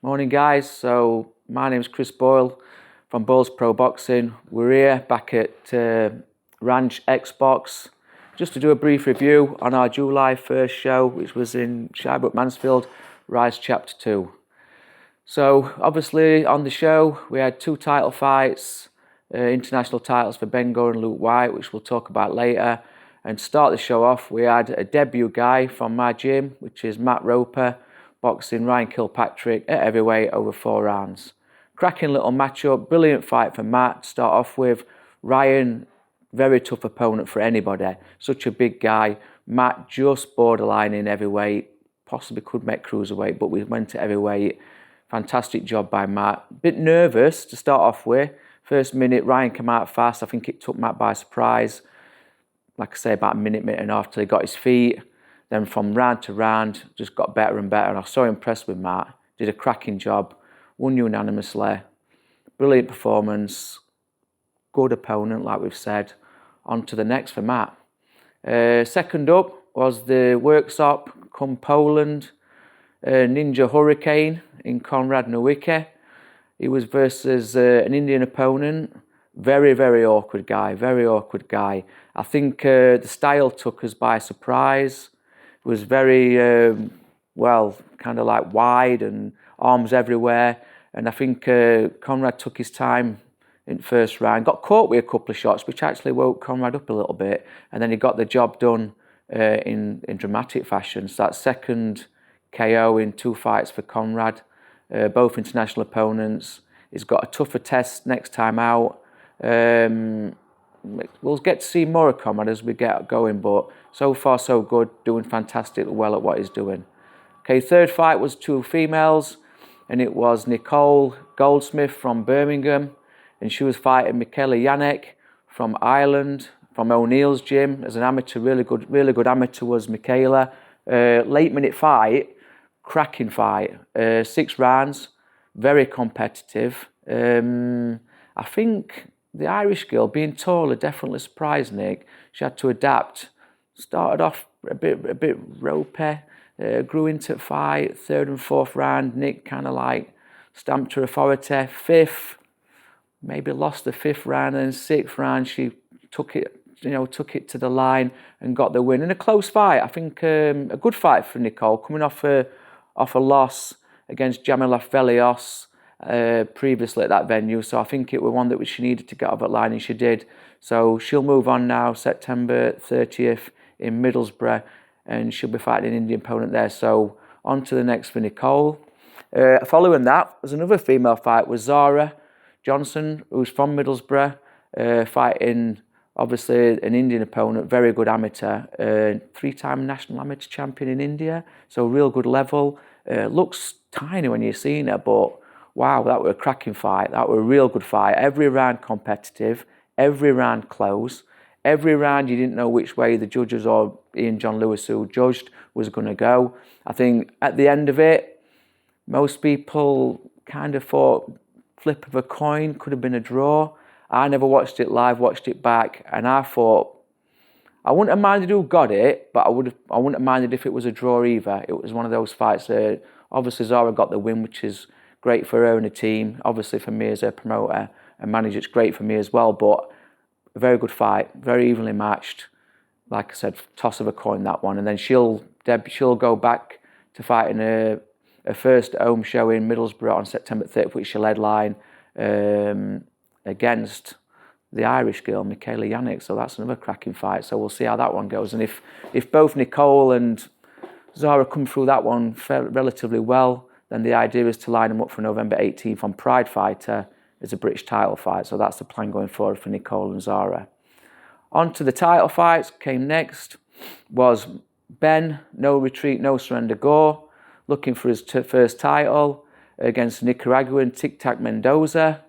Morning guys, so my name's Chris Boyle from Boyle's Pro Boxing. We're here back at Ranch XboX just to do a brief review on our July 1st show, which was in Shirebrook, Mansfield, Rise Chapter 2. So obviously on the show we had two title fights, international titles for Ben Gore and Luke White, which we'll talk about later. And to start the show off, we had a debut guy from my gym, which is Matt Roper, boxing Ryan Kilpatrick at heavyweight over 4 rounds. Cracking little matchup, brilliant fight for Matt to start off with. Ryan, very tough opponent for anybody, such a big guy. Matt just borderline in heavyweight, possibly could make cruiserweight, but we went to heavyweight. Fantastic job by Matt. Bit nervous to start off with. First minute, Ryan came out fast. I think it took Matt by surprise. Like I say, about a minute and a half till he got his feet. Then from round to round, just got better and better. And I was so impressed with Matt. Did a cracking job. Won unanimously. Brilliant performance. Good opponent, like we've said. On to the next for Matt. Second up was the workshop come Poland Ninja Hurricane in Konrad Nowicki. He was versus an Indian opponent. Very, very awkward guy. Very awkward guy. I think the style took us by surprise. It was very, kind of like wide and arms everywhere. And I think Conrad took his time in the first round. Got caught with a couple of shots, which actually woke Conrad up a little bit. And then he got the job done in dramatic fashion. So that second KO in 2 fights for Conrad. Both international opponents. He's got a tougher test next time out. We'll get to see more of Conrad as we get going, but so far so good, doing fantastic well at what he's doing. Okay, third fight was 2 females, and it was Nicole Goldsmith from Birmingham, and she was fighting Michaela Janek from Ireland, from O'Neill's gym as an amateur. Really good amateur was Michaela. Late minute fight, cracking fight. 6 rounds, very competitive. I think the Irish girl, being taller, definitely surprised Nick. She had to adapt. Started off a bit ropey, grew into the fight. 3rd and 4th round, Nick kind of like stamped her authority. 5th, maybe lost the 5th round, and then 6th round she took it to the line and got the win in a close fight. I think a good fight for Nicole, coming off a loss against Jamila Velios. Previously at that venue, so I think it was one that she needed to get off that line, and she did. So she'll move on now, September 30th in Middlesbrough, and she'll be fighting an Indian opponent there. So on to the next for Nicole. Following that was another female fight with Zara Johnson, who's from Middlesbrough, fighting obviously an Indian opponent, very good amateur, 3-time national amateur champion in India, so real good level. Looks tiny when you're seeing her, but wow, that was a cracking fight. That was a real good fight. Every round competitive, every round close. Every round you didn't know which way the judges or Ian John Lewis, who judged, was going to go. I think at the end of it, most people kind of thought flip of a coin, could have been a draw. I never watched it live, watched it back, and I thought, I wouldn't have minded who got it, but I wouldn't have minded if it was a draw either. It was one of those fights. Obviously Zara got the win, which is great for her and the team. Obviously for me as a promoter and manager, it's great for me as well. But a very good fight, very evenly matched. Like I said, toss of a coin, that one. And then she'll go back to fighting her first home show in Middlesbrough on September 30th, which she'll headline against the Irish girl, Michaela Janek. So that's another cracking fight. So we'll see how that one goes. And if both Nicole and Zara come through that one relatively well, then the idea is to line them up for November 18th on Pride Fighter as a British title fight. So that's the plan going forward for Nicole and Zara. On to the title fights came next was Ben, no retreat, no surrender Gore, looking for his first title against Nicaraguan Tic Tac Mendoza.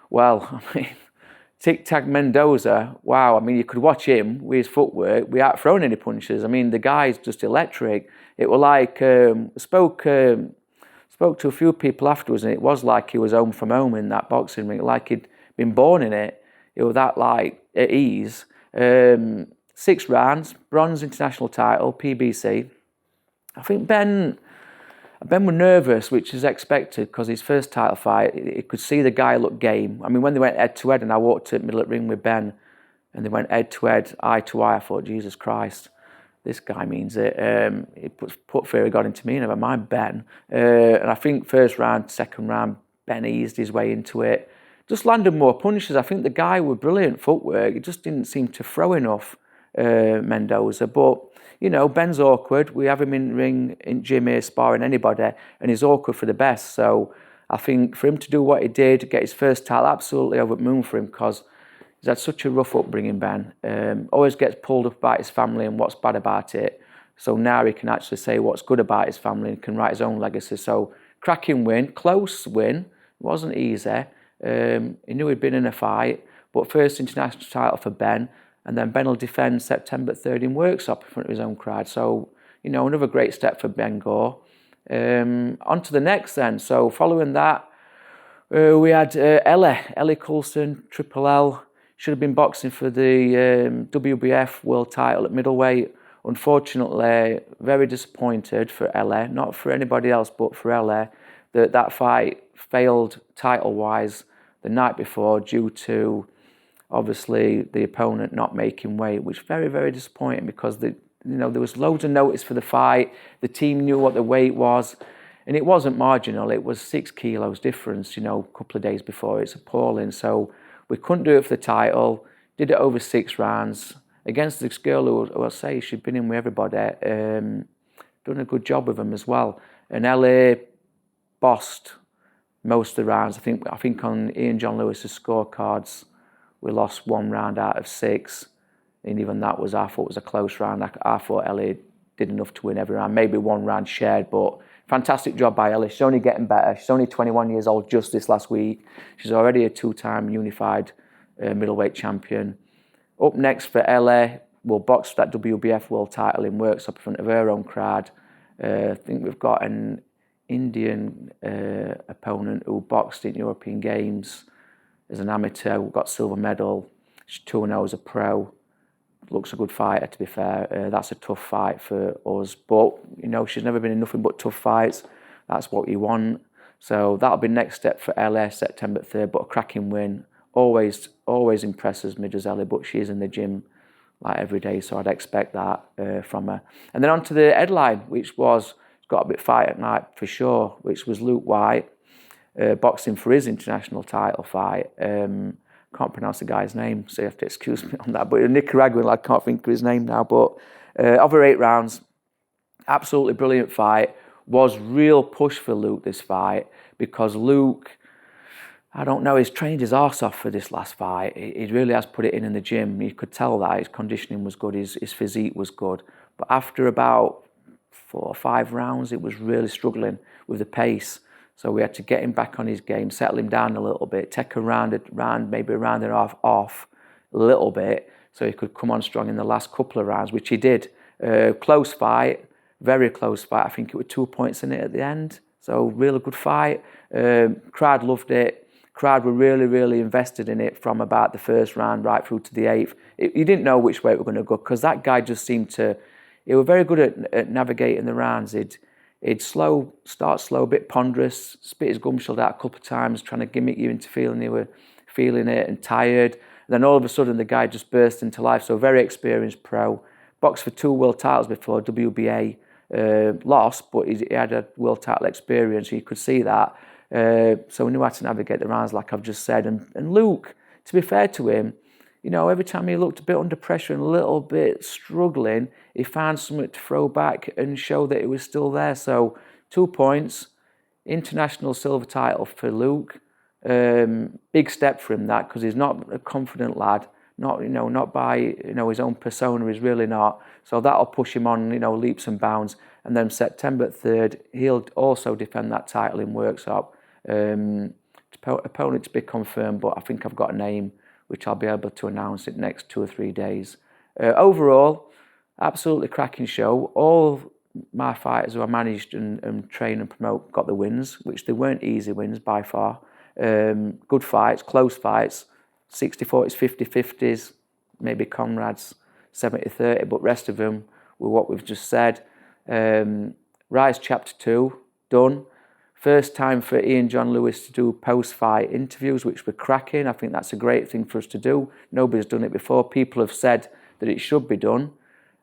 Well, I mean, Tic Tac Mendoza, wow, I mean, you could watch him with his footwork without throwing any punches. I mean, the guy's just electric. It was like, spoke to a few people afterwards, and it was like he was home from home in that boxing ring, like he'd been born in it. It was that like at ease. 6 rounds, bronze international title, PBC. I think Ben, Ben was nervous, which is expected because his first title fight, he could see the guy look game. I mean, when they went head to head and I walked at middle of the ring with Ben and they went head to head, eye to eye, I thought, Jesus Christ, this guy means it. He put fear of God into me, never mind Ben. And I think first round, second round, Ben eased his way into it. Just landed more punches. I think the guy with brilliant footwork. He just didn't seem to throw enough, Mendoza. But, you know, Ben's awkward. We have him in ring, in gym here, sparring anybody, and he's awkward for the best. So I think for him to do what he did, get his first title, absolutely over the moon for him, because he's had such a rough upbringing, Ben. Always gets pulled up about his family and what's bad about it. So now he can actually say what's good about his family and can write his own legacy. So cracking win, close win. It wasn't easy. He knew he'd been in a fight, but first international title for Ben, and then Ben will defend September 3rd in Worksop in front of his own crowd. So, you know, another great step for Ben Gore. On to the next then. So following that, we had Ellie Coulson, Triple L. Should have been boxing for the WBF world title at middleweight. Unfortunately, very disappointed for Ellie, not for anybody else, but for Ellie, that fight failed title-wise the night before due to, obviously, the opponent not making weight, which is very, very disappointing because there was loads of notice for the fight. The team knew what the weight was, and it wasn't marginal. It was 6 kilos difference, you know, a couple of days before. It's appalling. So we couldn't do it for the title. Did it over 6 rounds against this girl who I'll say she'd been in with everybody. Done a good job with them as well. And LA bossed most of the rounds. I think on Ian John Lewis's scorecards, we lost 1 round out of 6. And even that was, I thought, was a close round. I thought Ellie did enough to win every round. Maybe 1 round shared, but fantastic job by Ellie. She's only getting better. She's only 21 years old just this last week. She's already a 2-time unified middleweight champion. Up next for Ellie, we'll box for that WBF world title in Worksop in front of her own crowd. I think we've got an Indian opponent who boxed in European Games as an amateur, got silver medal. She's 2-0 as a pro. Looks a good fighter, to be fair. That's a tough fight for us. But, you know, she's never been in nothing but tough fights. That's what you want. So that'll be next step for Ellie, September 3rd. But a cracking win. Always impresses me, does Ellie, but she is in the gym like every day, so I'd expect that from her. And then on to the headline, which was, got a bit fight at night for sure, which was Luke White boxing for his international title fight. Can't pronounce the guy's name, so you have to excuse me on that. But a Nicaraguan lad, can't think of his name now. But over 8 rounds, absolutely brilliant fight. Was real push for Luke, this fight, because Luke, I don't know, he's trained his arse off for this last fight. He really has put it in the gym. You could tell that his conditioning was good, his physique was good. But after about 4 or 5 rounds, it was really struggling with the pace. So we had to get him back on his game, settle him down a little bit, take maybe a round and a half off a little bit, so he could come on strong in the last couple of rounds, which he did. Close fight, very close fight. I think it was 2 points in it at the end. So really good fight. Crowd loved it. Crowd were really, really invested in it from about the first round right through to the 8th. You didn't know which way it was going to go because that guy just seemed to... He was very good at navigating the rounds. He'd start slow, a bit ponderous, spit his gum shield out a couple of times, trying to gimmick you into feeling you were feeling it and tired. And then all of a sudden, the guy just burst into life. So very experienced pro. Boxed for 2 world titles before, WBA lost, but he had a world title experience. You could see that. So we knew how to navigate the rounds, like I've just said. And Luke, to be fair to him, you know, every time he looked a bit under pressure and a little bit struggling, he found something to throw back and show that it was still there. So 2 points, international silver title for Luke. Big step for him, that, because he's not a confident lad. Not by his own persona, he's really not. So that'll push him on, leaps and bounds. And then September 3rd, he'll also defend that title in Worksop. Opponent to be confirmed, but I think I've got a name which I'll be able to announce in the next 2 or 3 days. Overall, absolutely cracking show. All my fighters who I managed and train and promote got the wins, which they weren't easy wins by far. Good fights, close fights, 60-40s, 50-50s, maybe Conrad's 70-30, but rest of them were what we've just said. Rise Chapter 2, done. First time for Ian John Lewis to do post-fight interviews, which were cracking. I think that's a great thing for us to do. Nobody's done it before. People have said that it should be done,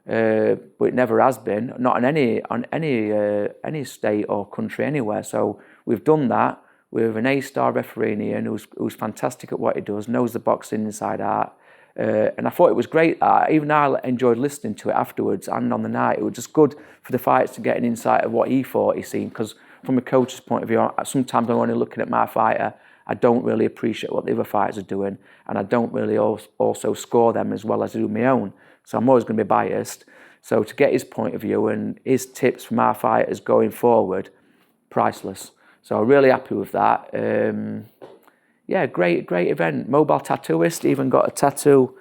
but it never has been. Not on any state or country anywhere. So we've done that. We have an A-star referee in Ian who's fantastic at what he does, knows the boxing inside out. And I thought it was great. Even I enjoyed listening to it afterwards and on the night. It was just good for the fighters to get an insight of what he thought he seen, because from a coach's point of view, sometimes I'm only looking at my fighter. I don't really appreciate what the other fighters are doing, and I don't really also score them as well as I do my own. So I'm always going to be biased. So to get his point of view and his tips from our fighters going forward, priceless. So I'm really happy with that. Yeah, great event. Mobile tattooist, even got a tattoo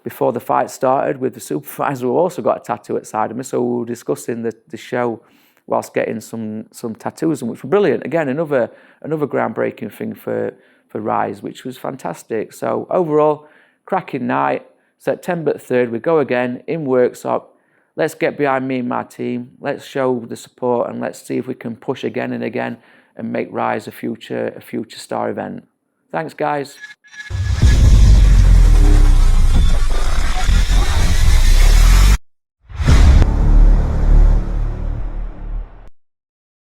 before the fight started with the supervisor, who also got a tattoo outside of me. So we were discussing the show whilst getting some tattoos, which were brilliant. Again, another groundbreaking thing for Rise, which was fantastic. So overall, cracking night. September 3rd, we go again in workshop. Let's get behind me and my team. Let's show the support, and let's see if we can push again and again and make Rise a future star event. Thanks, guys.